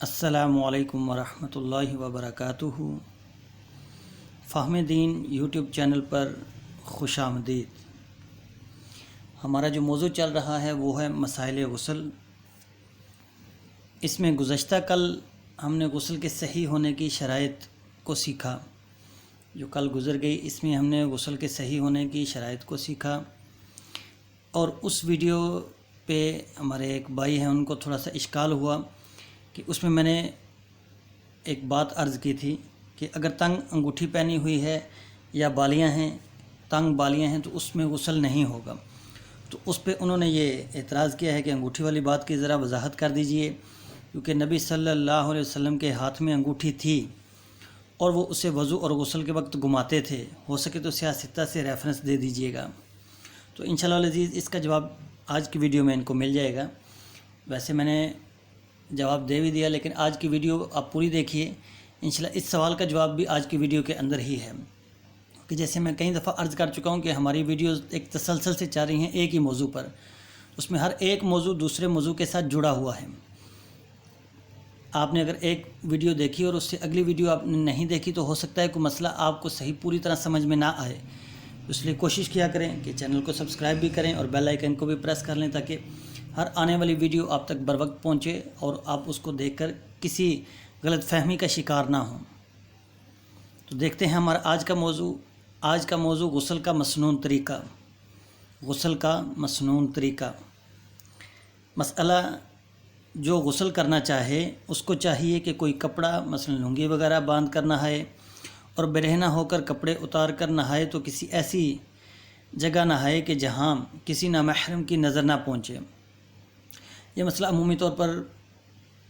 السلام علیکم ورحمۃ اللہ وبرکاتہ۔ فہم دین یوٹیوب چینل پر خوش آمدید۔ ہمارا جو موضوع چل رہا ہے وہ ہے مسائل غسل۔ اس میں گزشتہ کل ہم نے غسل کے صحیح ہونے کی شرائط کو سیکھا۔ جو کل گزر گئی اس میں ہم نے غسل کے صحیح ہونے کی شرائط کو سیکھا، اور اس ویڈیو پہ ہمارے ایک بھائی ہیں ان کو تھوڑا سا اشکال ہوا کہ اس میں نے ایک بات عرض کی تھی کہ اگر تنگ انگوٹھی پہنی ہوئی ہے یا بالیاں ہیں، تنگ بالیاں ہیں، تو اس میں غسل نہیں ہوگا۔ تو اس پہ انہوں نے یہ اعتراض کیا ہے کہ انگوٹھی والی بات کی ذرا وضاحت کر دیجئے، کیونکہ نبی صلی اللہ علیہ وسلم کے ہاتھ میں انگوٹھی تھی اور وہ اسے وضو اور غسل کے وقت گھماتے تھے۔ ہو سکے تو سیاہ ستہ سے ریفرنس دے دیجئے گا، تو انشاءاللہ العزیز اس کا جواب آج کی ویڈیو میں ان کو مل جائے گا۔ ویسے میں نے جواب دے بھی دیا، لیکن آج کی ویڈیو آپ پوری دیکھیے، انشاءاللہ اس سوال کا جواب بھی آج کی ویڈیو کے اندر ہی ہے۔ کہ جیسے میں کئی دفعہ عرض کر چکا ہوں کہ ہماری ویڈیوز ایک تسلسل سے چل رہی ہیں ایک ہی موضوع پر، اس میں ہر ایک موضوع دوسرے موضوع کے ساتھ جڑا ہوا ہے۔ آپ نے اگر ایک ویڈیو دیکھی اور اس سے اگلی ویڈیو آپ نے نہیں دیکھی تو ہو سکتا ہے کوئی مسئلہ آپ کو صحیح پوری طرح سمجھ میں نہ آئے، اس لیے کوشش کیا کریں کہ چینل کو سبسکرائب بھی کریں اور بیل آئیکن کو بھی پریس کر لیں، تاکہ ہر آنے والی ویڈیو آپ تک بر وقت پہنچے اور آپ اس کو دیکھ کر کسی غلط فہمی کا شکار نہ ہوں۔ تو دیکھتے ہیں ہمارا آج کا موضوع غسل کا مسنون طریقہ۔ غسل کا مسنون طریقہ، مسئلہ جو غسل کرنا چاہے اس کو چاہیے کہ کوئی کپڑا مثلا لنگی وغیرہ باندھ کر نہائے، اور برہنہ ہو کر کپڑے اتار کر نہائے تو کسی ایسی جگہ نہائے کہ جہاں کسی نامحرم کی نظر نہ پہنچے۔ یہ مسئلہ عمومی طور پر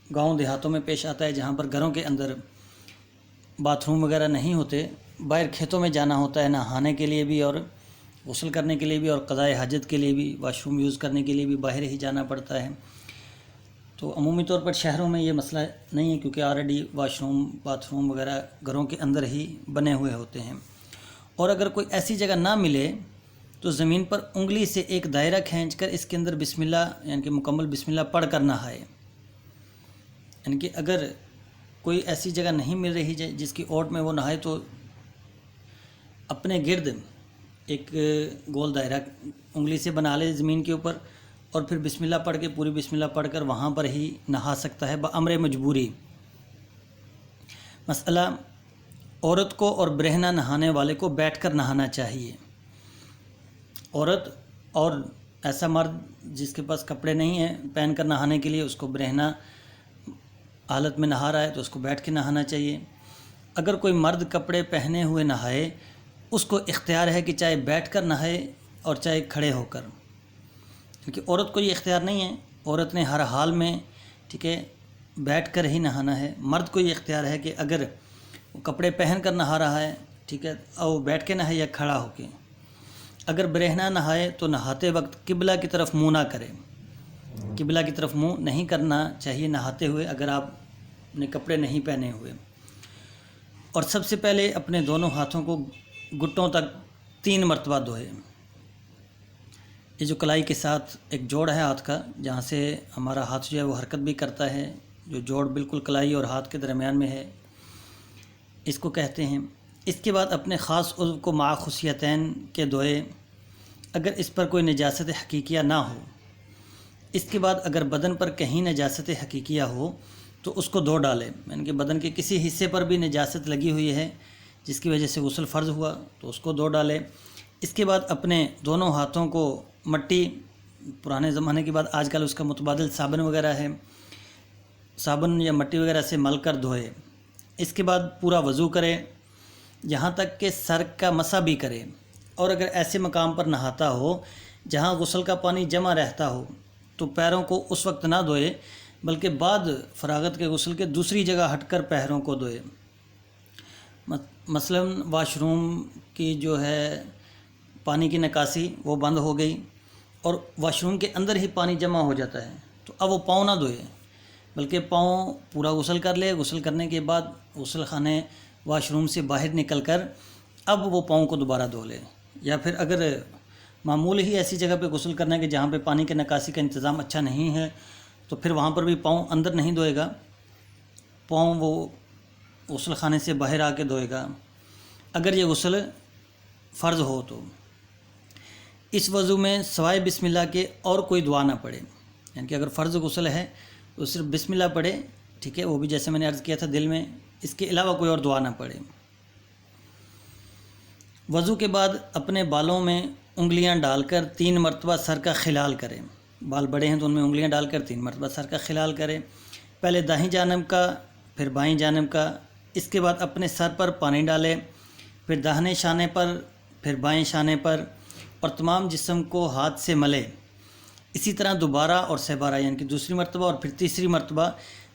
گاؤں دیہاتوں میں پیش آتا ہے، جہاں پر گھروں کے اندر باتھ روم وغیرہ نہیں ہوتے، باہر کھیتوں میں جانا ہوتا ہے نہانے کے لیے بھی اور غسل کرنے کے لیے بھی، اور قضاء حاجت کے لیے بھی، واش روم یوز کرنے کے لیے بھی باہر ہی جانا پڑتا ہے۔ تو عمومی طور پر شہروں میں یہ مسئلہ نہیں ہے، کیونکہ already wash room bath room وغیرہ گھروں کے اندر ہی بنے ہوئے ہوتے ہیں۔ اور اگر کوئی ایسی جگہ نہ ملے تو زمین پر انگلی سے ایک دائرہ کھینچ کر اس کے اندر بسم اللہ یعنی کہ مکمل بسم اللہ پڑھ کر نہائے۔ یعنی کہ اگر کوئی ایسی جگہ نہیں مل رہی جس کی اوٹ میں وہ نہائے تو اپنے گرد ایک گول دائرہ انگلی سے بنا لے زمین کے اوپر، اور پھر بسم اللہ پڑھ کے پوری بسم اللہ پڑھ کر وہاں پر ہی نہا سکتا ہے بامر مجبوری۔ مسئلہ عورت کو اور برہنہ نہانے والے کو بیٹھ کر نہانا چاہیے۔ عورت اور ایسا مرد جس کے پاس کپڑے نہیں ہیں پہن کر نہانے کے لیے، اس کو برہنہ حالت میں نہا رہا ہے تو اس کو بیٹھ کے نہانا چاہیے۔ اگر کوئی مرد کپڑے پہنے ہوئے نہائے، اس کو اختیار ہے کہ چاہے بیٹھ کر نہائے اور چاہے کھڑے ہو کر، کیونکہ عورت کو یہ اختیار نہیں ہے۔ عورت نے ہر حال میں بیٹھ کر ہی نہانا ہے۔ مرد کو یہ اختیار ہے کہ اگر وہ کپڑے پہن کر نہا رہا ہے اور بیٹھ کے نہائے یا کھڑا ہو کے۔ اگر برہنہ نہائے تو نہاتے وقت قبلہ کی طرف منہ نہ کرے، قبلہ کی طرف منہ نہیں کرنا چاہیے نہاتے ہوئے اگر آپ نے کپڑے نہیں پہنے ہوئے۔ اور سب سے پہلے اپنے دونوں ہاتھوں کو گھٹوں تک 3 مرتبہ دھوئے۔ یہ جو کلائی کے ساتھ ایک جوڑ ہے ہاتھ کا، جہاں سے ہمارا ہاتھ جو ہے وہ حرکت بھی کرتا ہے، جو جوڑ بالکل کلائی اور ہاتھ کے درمیان میں ہے، اس کو کہتے ہیں۔ اس کے بعد اپنے خاص عضو کو مع خصیتین کے دھوئے، اگر اس پر کوئی نجاست حقیقیہ نہ ہو۔ اس کے بعد اگر بدن پر کہیں نجاست حقیقیہ ہو تو اس کو دھو ڈالے، یعنی کہ بدن کے کسی حصے پر بھی نجاست لگی ہوئی ہے جس کی وجہ سے غسل فرض ہوا تو اس کو دھو ڈالے۔ اس کے بعد اپنے دونوں ہاتھوں کو مٹی، پرانے زمانے کے بعد آج کل اس کا متبادل صابن وغیرہ ہے، صابن یا مٹی وغیرہ سے مل کر دھوئے۔ اس کے بعد پورا وضو کرے، یہاں تک کہ سر کا مسح بھی کرے، اور اگر ایسے مقام پر نہاتا ہو جہاں غسل کا پانی جمع رہتا ہو تو پیروں کو اس وقت نہ دھوئے، بلکہ بعد فراغت کے غسل کے دوسری جگہ ہٹ کر پیروں کو دھوئے۔ مثلا واش روم کی جو ہے پانی کی نکاسی وہ بند ہو گئی اور واش روم کے اندر ہی پانی جمع ہو جاتا ہے، تو اب وہ پاؤں نہ دھوئے، بلکہ پاؤں پورا غسل کر لے۔ غسل کرنے کے بعد غسل خانے واش روم سے باہر نکل کر اب وہ پاؤں کو دوبارہ دھو لے، یا پھر اگر معمول ہی ایسی جگہ پہ غسل کرنا ہے کہ جہاں پہ پانی کے نکاسی کا انتظام اچھا نہیں ہے تو پھر وہاں پر بھی پاؤں اندر نہیں دھوئے گا، پاؤں وہ غسل خانے سے باہر آ کے دھوئے گا، اگر یہ غسل فرض ہو تو اس وضو میں سوائے بسم اللہ کے اور کوئی دعا نہ پڑھے، یعنی کہ اگر فرض غسل ہے تو صرف بسم اللہ پڑھے، ٹھیک ہے، وہ بھی جیسے میں نے عرض کیا تھا دل میں، اس کے علاوہ کوئی اور دعا نہ پڑھے۔ وضو کے بعد اپنے بالوں میں انگلیاں ڈال کر 3 مرتبہ سر کا خلال کرے، بال بڑے ہیں تو ان میں انگلیاں ڈال کر 3 مرتبہ سر کا خلال کرے، پہلے دائیں جانب کا پھر بائیں جانب کا، اس کے بعد اپنے سر پر پانی ڈالے، پھر داہنے شانے پر پھر بائیں شانے پر، اور تمام جسم کو ہاتھ سے ملے، اسی طرح دوبارہ اور سہ بارہ، یعنی کہ دوسری مرتبہ اور پھر تیسری مرتبہ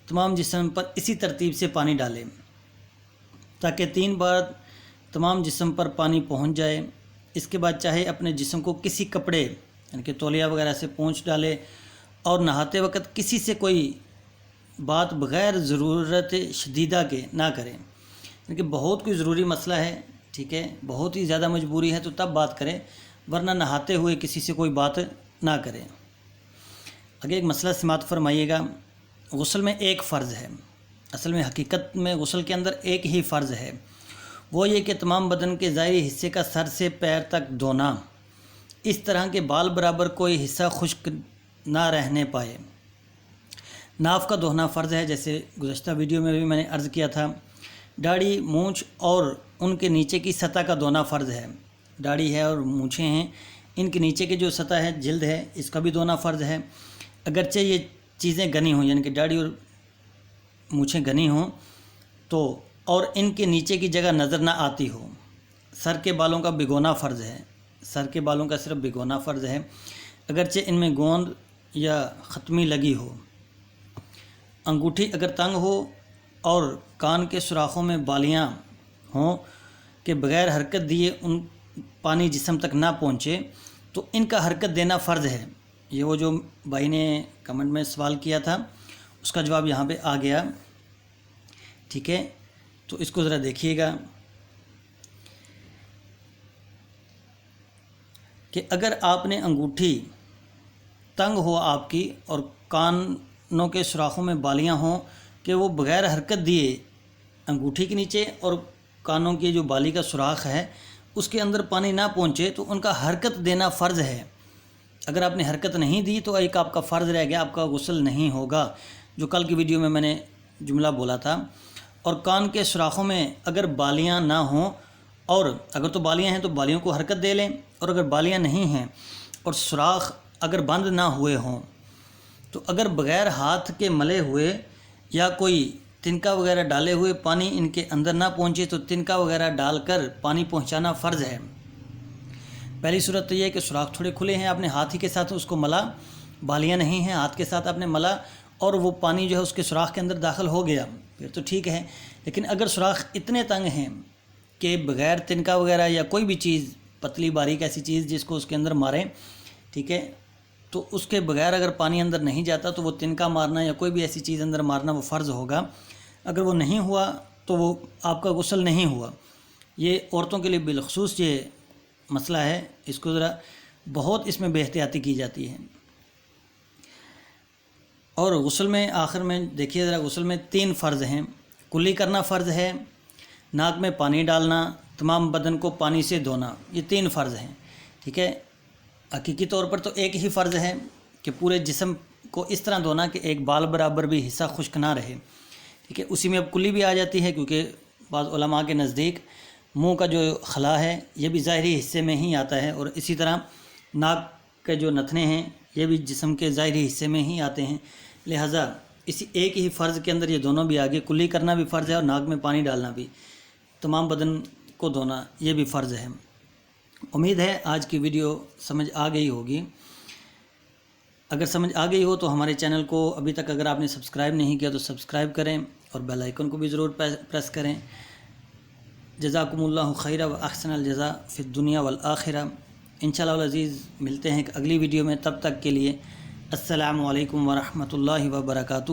تمام جسم پر اسی ترتیب سے پانی ڈالے تاکہ 3 بار تمام جسم پر پانی پہنچ جائے۔ اس کے بعد چاہے اپنے جسم کو کسی کپڑے یعنی کہ تولیہ وغیرہ سے پونچھ ڈالے، اور نہاتے وقت کسی سے کوئی بات بغیر ضرورت شدیدہ کے نہ کرے، یعنی کہ بہت کوئی ضروری مسئلہ ہے، ٹھیک ہے، بہت ہی زیادہ مجبوری ہے تو تب بات کرے، ورنہ نہاتے ہوئے کسی سے کوئی بات نہ کرے۔ آگے ایک مسئلہ سماعت فرمائیے گا، غسل میں ایک فرض ہے، اصل میں حقیقت میں غسل کے اندر ایک ہی فرض ہے، وہ یہ کہ تمام بدن کے ظاہری حصے کا سر سے پیر تک دھونا، اس طرح کے بال برابر کوئی حصہ خشک نہ رہنے پائے۔ ناف کا دھونا فرض ہے، جیسے گزشتہ ویڈیو میں بھی میں نے عرض کیا تھا۔ داڑھی، مونچھ اور ان کے نیچے کی سطح کا دھونا فرض ہے، داڑھی ہے اور مونچھیں ہیں، ان کے نیچے کی جو سطح ہے، جلد ہے، اس کا بھی دھونا فرض ہے، اگرچہ یہ چیزیں گھنی ہوں، یعنی کہ داڑھی اور مونچھیں گھنی ہوں تو، اور ان کے نیچے کی جگہ نظر نہ آتی ہو۔ سر کے بالوں کا بھگونا فرض ہے، سر کے بالوں کا صرف بھگونا فرض ہے، اگرچہ ان میں گوند یا ختمی لگی ہو۔ انگوٹھی اگر تنگ ہو اور کان کے سوراخوں میں بالیاں ہوں کہ بغیر حرکت دیے ان پانی جسم تک نہ پہنچے تو ان کا حرکت دینا فرض ہے۔ یہ وہ جو بھائی نے کمنٹ میں سوال کیا تھا اس کا جواب یہاں پہ آ گیا، ٹھیک ہے، تو اس کو ذرا دیکھیے گا کہ اگر آپ نے انگوٹھی تنگ ہو آپ کی اور کانوں کے سوراخوں میں بالیاں ہوں کہ وہ بغیر حرکت دیے انگوٹھی کے نیچے اور کانوں کی جو بالی کا سوراخ ہے اس کے اندر پانی نہ پہنچے تو ان کا حرکت دینا فرض ہے۔ اگر آپ نے حرکت نہیں دی تو ایک آپ کا فرض رہ گیا، آپ کا غسل نہیں ہوگا، جو کل کی ویڈیو میں نے جملہ بولا تھا۔ اور کان کے سوراخوں میں اگر بالیاں نہ ہوں، اور اگر تو بالیاں ہیں تو بالیوں کو حرکت دے لیں، اور اگر بالیاں نہیں ہیں اور سوراخ اگر بند نہ ہوئے ہوں تو اگر بغیر ہاتھ کے ملے ہوئے یا کوئی تنکا وغیرہ ڈالے ہوئے پانی ان کے اندر نہ پہنچے تو تنکا وغیرہ ڈال کر پانی پہنچانا فرض ہے۔ پہلی صورت تو یہ ہے کہ سوراخ تھوڑے کھلے ہیں، آپ نے ہاتھ ہی کے ساتھ اس کو ملا، بالیاں نہیں ہیں، ہاتھ کے ساتھ آپ نے ملا اور وہ پانی جو ہے اس کے سوراخ کے اندر داخل ہو گیا، پھر تو ٹھیک ہے۔ لیکن اگر سوراخ اتنے تنگ ہیں کہ بغیر تنکا وغیرہ یا کوئی بھی چیز پتلی باریک ایسی چیز جس کو اس کے اندر ماریں، ٹھیک ہے، تو اس کے بغیر اگر پانی اندر نہیں جاتا تو وہ تنکا مارنا یا کوئی بھی ایسی چیز اندر مارنا وہ فرض ہوگا۔ اگر وہ نہیں ہوا تو وہ آپ کا غسل نہیں ہوا۔ یہ عورتوں کے لیے بالخصوص یہ مسئلہ ہے، اس کو ذرا بہت اس میں بے احتیاطی کی جاتی ہے۔ اور غسل میں آخر میں دیکھیے ذرا، غسل میں 3 فرض ہیں، کلی کرنا فرض ہے، ناک میں پانی ڈالنا، تمام بدن کو پانی سے دھونا، یہ 3 فرض ہیں، ٹھیک ہے۔ حقیقی طور پر تو ایک ہی فرض ہے کہ پورے جسم کو اس طرح دھونا کہ ایک بال برابر بھی حصہ خشک نہ رہے، ٹھیک ہے۔ اسی میں اب کلی بھی آ جاتی ہے کیونکہ بعض علماء کے نزدیک منہ کا جو خلا ہے یہ بھی ظاہری حصے میں ہی آتا ہے، اور اسی طرح ناک کے جو نتنے ہیں یہ بھی جسم کے ظاہری حصے میں ہی آتے ہیں، لہٰذا اسی ایک ہی فرض کے اندر یہ دونوں بھی آگے، کلی کرنا بھی فرض ہے اور ناک میں پانی ڈالنا بھی، تمام بدن کو دھونا یہ بھی فرض ہے۔ امید ہے آج کی ویڈیو سمجھ آ گئی ہوگی۔ اگر سمجھ آ گئی ہو تو ہمارے چینل کو ابھی تک اگر آپ نے سبسکرائب نہیں کیا تو سبسکرائب کریں اور بیل آئیکن کو بھی ضرور پریس کریں۔ جزاکم اللہ خیر و احسن الجزاء فی الدنیا والآخرہ۔ انشاءاللہ العزیز ملتے ہیں اگلی ویڈیو میں، تب تک کے لیے السلام علیکم ورحمۃ اللہ وبرکاتہ۔